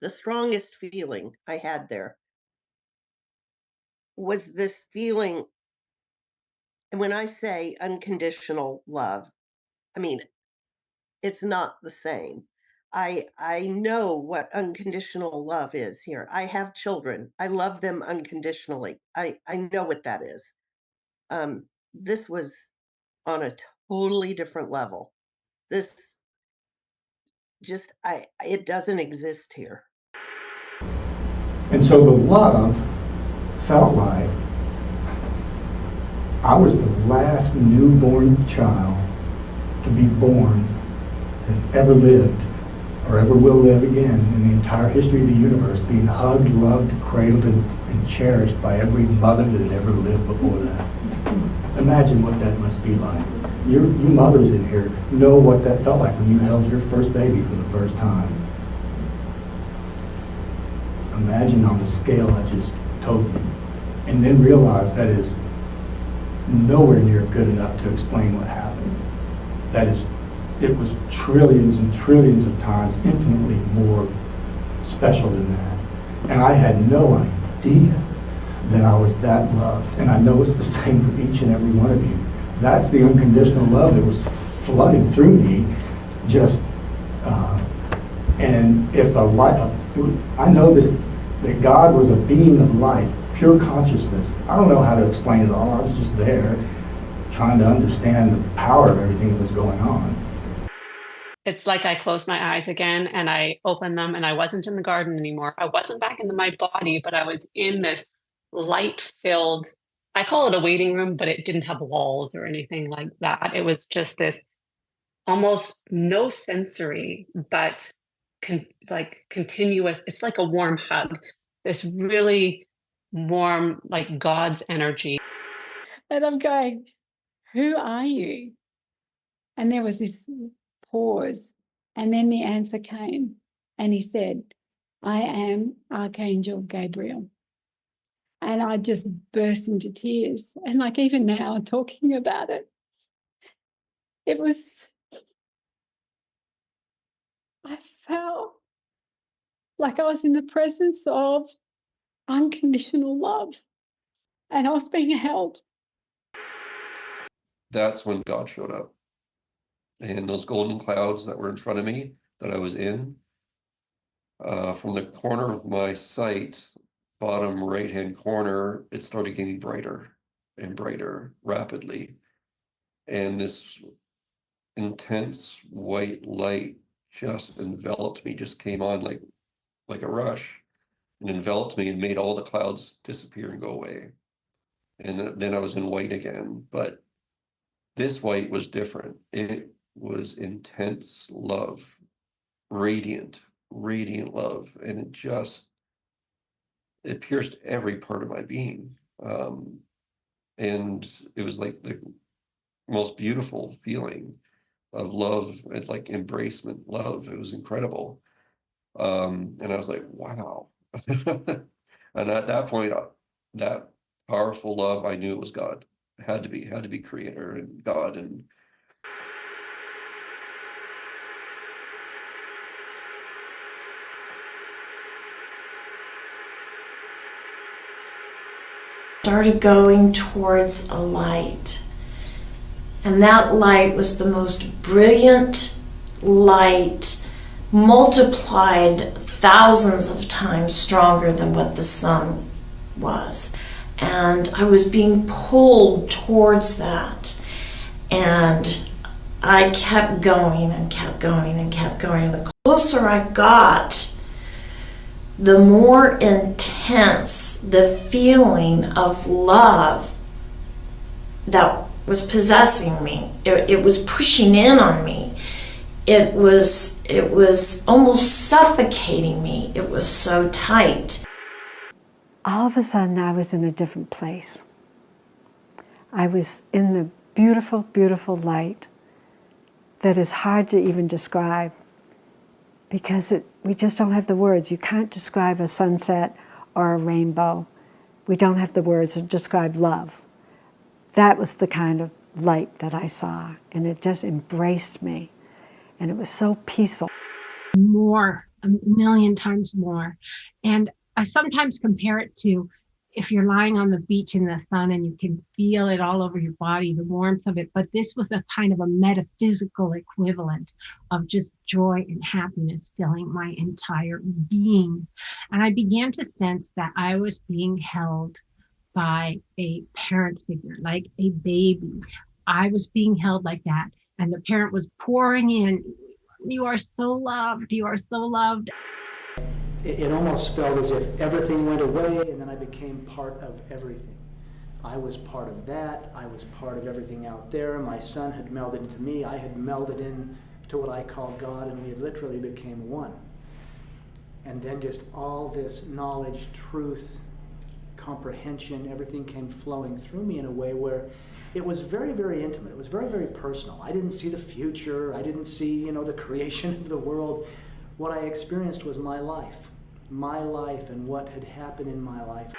the strongest feeling I had there was this feeling. And when I say unconditional love, I mean, it's not the same. I know what unconditional love is here. I have children. I love them unconditionally. I know what that is. This was on a totally different level. This just I it doesn't exist here. And so the love felt like I was the last newborn child to be born that's ever lived or ever will live again in the entire history of the universe, being hugged, loved, cradled, and cherished by every mother that had ever lived before that. Imagine what that must be like. You mothers in here know what that felt like when you held your first baby for the first time. Imagine on the scale I just told you. And then realize that is nowhere near good enough to explain what happened. That is, it was trillions and trillions of times infinitely more special than that. And I had no idea that I was that loved. And I know it's the same for each and every one of you. That's the unconditional love that was flooding through me. And if a light, I know this, that God was a being of light, pure consciousness. I don't know how to explain it all. I was just there trying to understand the power of everything that was going on. It's like I closed my eyes again and I opened them and I wasn't in the garden anymore. I wasn't back in my body, but I was in this light-filled, I call it a waiting room, but it didn't have walls or anything like that. It was just this almost no sensory, but like continuous. It's like a warm hug, this really warm, like God's energy. And I'm going, who are you? And there was this pause. And then the answer came. And he said, I am Archangel Gabriel. And I just burst into tears. And like even now talking about it, it was, I felt like I was in the presence of unconditional love. And I was being held. That's when God showed up. And those golden clouds that were in front of me, that I was in, from the corner of my sight, bottom right-hand corner, it started getting brighter and brighter rapidly. And this intense white light just enveloped me, just came on like a rush, and enveloped me and made all the clouds disappear and go away. And then I was in white again. But this white was different. It was intense love, radiant love. And it pierced every part of my being. And it was like the most beautiful feeling of love and like embracement love. It was incredible. And I was like, wow. And at that point, that powerful love, I knew it was God. It had to be creator and God. And started going towards a light. And that light was the most brilliant light, multiplied thousands of times stronger than what the sun was. And I was being pulled towards that. And I kept going and kept going and kept going. And the closer I got, the more intense the feeling of love that was possessing me. It was pushing in on me. It was almost suffocating me. It was so tight. All of a sudden, I was in a different place. I was in the beautiful, beautiful light that is hard to even describe because we just don't have the words. You can't describe a sunset or a rainbow. We don't have the words to describe love. That was the kind of light that I saw, and it just embraced me, and it was so peaceful. More a million times more. And I sometimes compare it to if you're lying on the beach in the sun and you can feel it all over your body, the warmth of it. But this was a kind of a metaphysical equivalent of just joy and happiness filling my entire being. And I began to sense that I was being held by a parent figure, like a baby. I was being held like that. And the parent was pouring in, "You are so loved, you are so loved." It almost felt as if everything went away and then I became part of everything. I was part of that. I was part of everything out there. My son had melded into me. I had melded into what I call God, and we had literally became one. And then just all this knowledge, truth, comprehension, everything came flowing through me in a way where it was very, very intimate. It was very, very personal. I didn't see the future. I didn't see, the creation of the world. What I experienced was my life and what had happened in my life.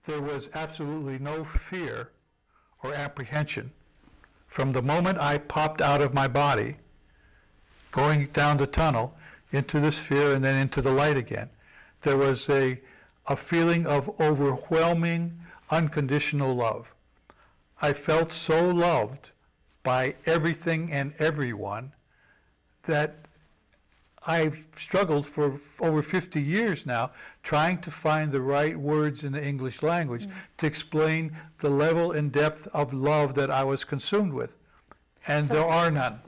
There was absolutely no fear or apprehension. From the moment I popped out of my body, going down the tunnel, into the sphere and then into the light again, there was a feeling of overwhelming, unconditional love. I felt so loved by everything and everyone that I've struggled for over 50 years now trying to find the right words in the English language to explain the level and depth of love that I was consumed with. And there are none.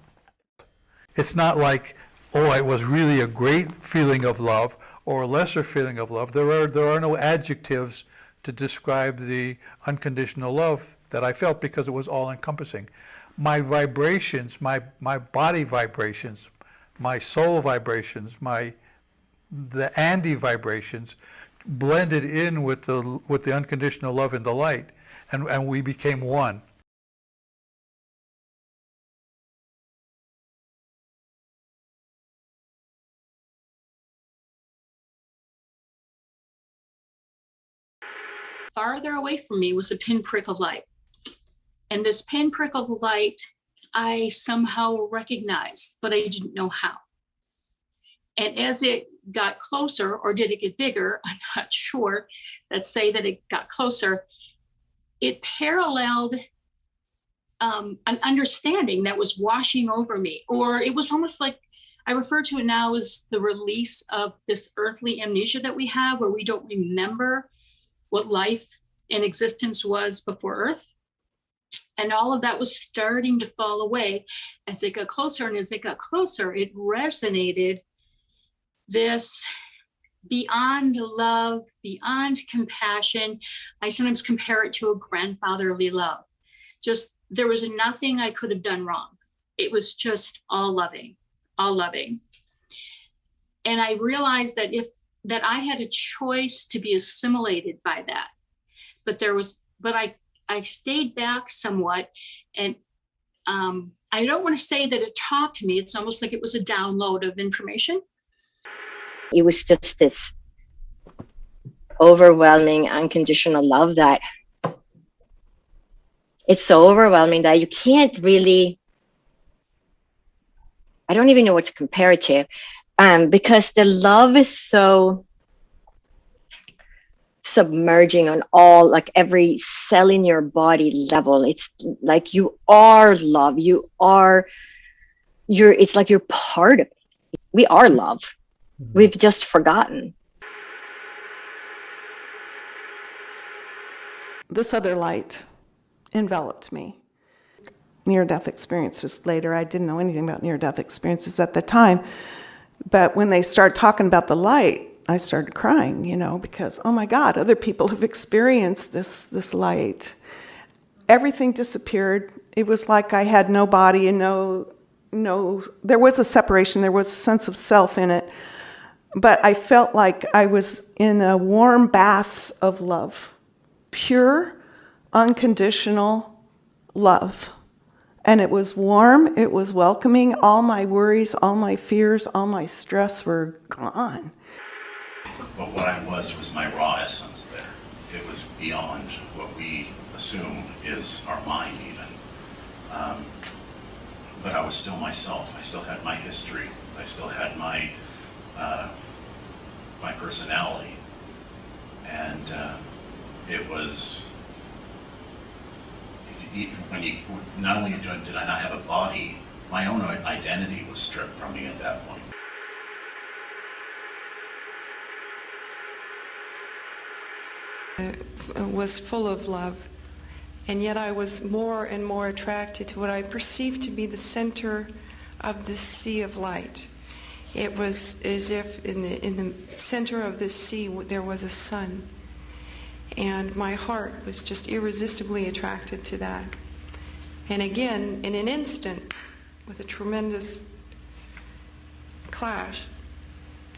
It's not like, oh, it was really a great feeling of love or a lesser feeling of love. There are no adjectives to describe the unconditional love that I felt because it was all encompassing. My vibrations, my body vibrations, my soul vibrations, the Andy vibrations blended in with the unconditional love and the light, and we became one. Farther away from me was a pinprick of light. And this pinprick of light, I somehow recognized, but I didn't know how. And as it got closer, or did it get bigger? I'm not sure. Let's say that it got closer. It paralleled an understanding that was washing over me, or it was almost like, I refer to it now as the release of this earthly amnesia that we have, where we don't remember what life and existence was before Earth. And all of that was starting to fall away as it got closer. And as it got closer, it resonated this beyond love, beyond compassion. I sometimes compare it to a grandfatherly love. Just, there was nothing I could have done wrong. It was just all loving, all loving. And I realized that I had a choice to be assimilated by that. But I stayed back somewhat, and I don't want to say that it talked to me. It's almost like it was a download of information. It was just this overwhelming, unconditional love that it's so overwhelming that you can't really, I don't even know what to compare it to, because the love is so submerging on all, like every cell in your body level. It's like you are love. It's like you're part of it. We are love. We've just forgotten. This other light enveloped me. Near-death experiences later. I didn't know anything about near-death experiences at the time. But when they started talking about the light, I started crying, because, oh my God, other people have experienced this light. Everything disappeared. It was like I had no body and there was a separation. There was a sense of self in it. But I felt like I was in a warm bath of love. Pure, unconditional love. And it was warm, it was welcoming. All my worries, all my fears, all my stress were gone. But what I was my raw essence there. It was beyond what we assume is our mind even. But I was still myself. I still had my history. I still had my my personality. And it was, when you, not only did I not have a body, my own identity was stripped from me at that point. It was full of love, and yet I was more and more attracted to what I perceived to be the center of this sea of light. It was as if in the center of this sea there was a sun, and my heart was just irresistibly attracted to that. And again, in an instant, with a tremendous clash,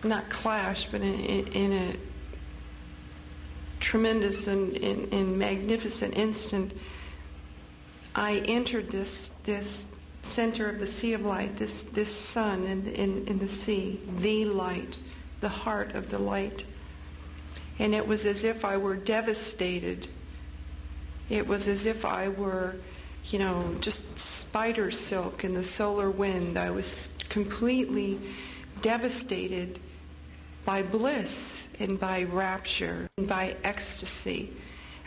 not clash, but in a tremendous and magnificent instant, I entered this center of the sea of light, this sun in the sea, the light, the heart of the light. And it was as if I were devastated. It was as if I were, just spider silk in the solar wind. I was completely devastated by bliss and by rapture and by ecstasy.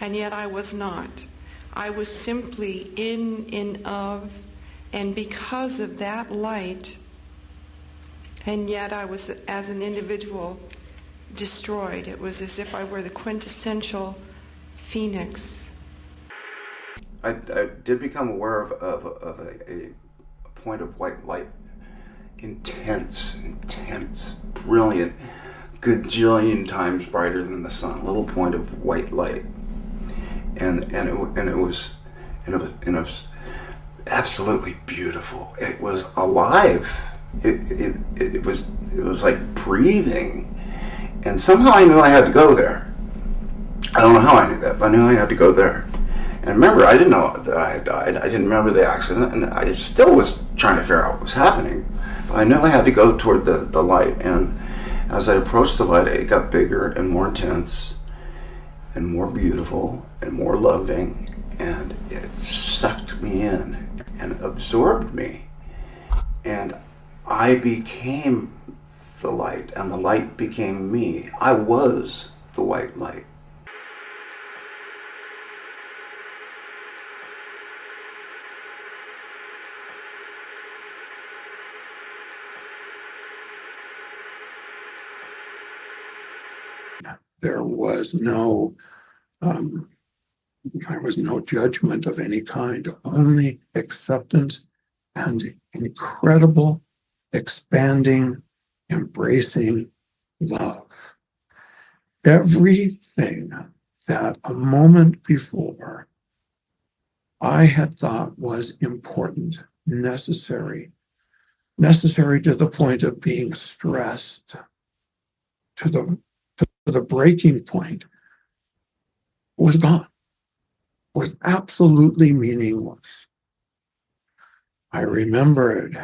And yet I was not. I was simply in and of, and because of that light, and yet I was, as an individual, destroyed. It was as if I were the quintessential phoenix. I did become aware of a point of white light. Intense, brilliant, gajillion times brighter than the sun. A little point of white light, and it was absolutely beautiful. It was alive. It was like breathing, and somehow I knew I had to go there. I don't know how I knew that, but I knew I had to go there. And remember, I didn't know that I had died. I didn't remember the accident, and I still was trying to figure out what was happening. But I knew I had to go toward the light, and as I approached the light, it got bigger and more intense and more beautiful and more loving, and it sucked me in and absorbed me. And I became the light, and the light became me. I was the white light. There was no judgment of any kind, only acceptance and incredible, expanding, embracing love. Everything that a moment before I had thought was important, necessary to the point of being stressed, to the breaking point, was gone, was absolutely meaningless. I remembered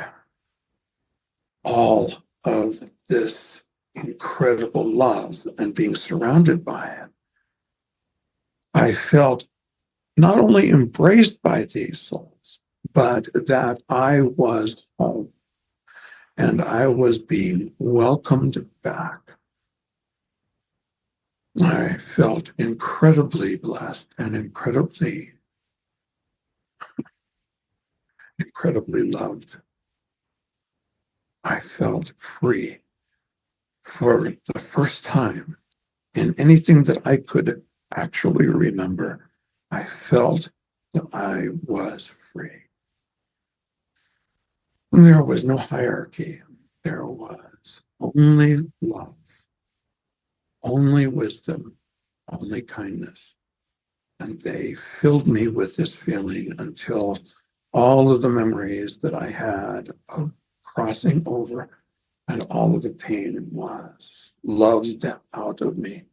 all of this incredible love and being surrounded by it. I felt not only embraced by these souls, but that I was home and I was being welcomed back. I felt incredibly blessed and incredibly loved. I felt free for the first time in anything that I could actually remember. I felt that I was free. And there was no hierarchy. There was only love, only wisdom, only kindness. And they filled me with this feeling until all of the memories that I had of crossing over and all of the pain was loved out of me.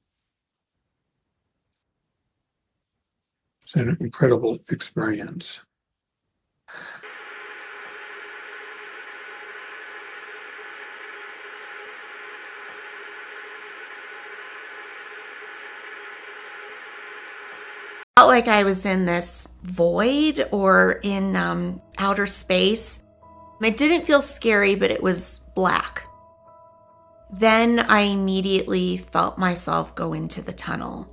It's an incredible experience. Felt like I was in this void or in outer space. It didn't feel scary, but it was black. Then I immediately felt myself go into the tunnel.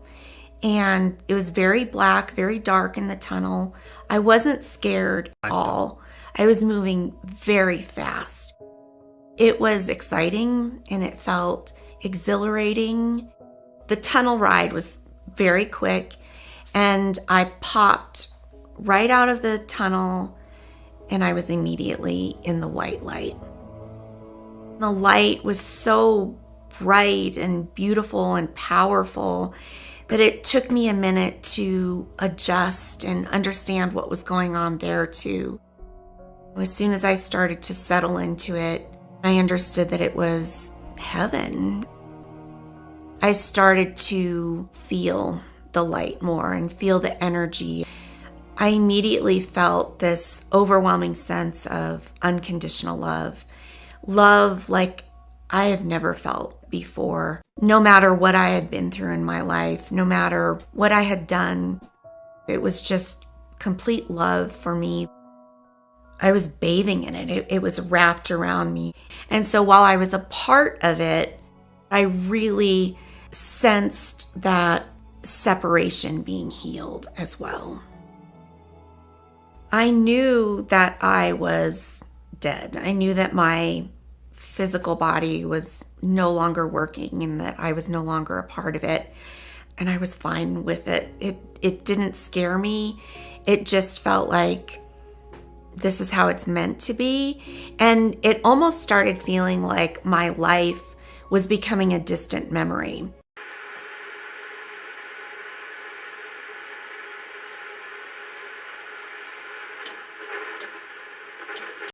And it was very black, very dark in the tunnel. I wasn't scared at all. I was moving very fast. It was exciting and it felt exhilarating. The tunnel ride was very quick, and I popped right out of the tunnel and I was immediately in the white light. The light was so bright and beautiful and powerful that it took me a minute to adjust and understand what was going on there too. As soon as I started to settle into it, I understood that it was heaven. I started to feel the light more and feel the energy. I immediately felt this overwhelming sense of unconditional love. Love like I have never felt before. No matter what I had been through in my life, no matter what I had done, it was just complete love for me. I was bathing in it. It was wrapped around me. And so while I was a part of it, I really sensed that separation being healed as well. I knew that I was dead. I knew that my physical body was no longer working and that I was no longer a part of it. And I was fine with it. It didn't scare me. It just felt like this is how it's meant to be. And it almost started feeling like my life was becoming a distant memory.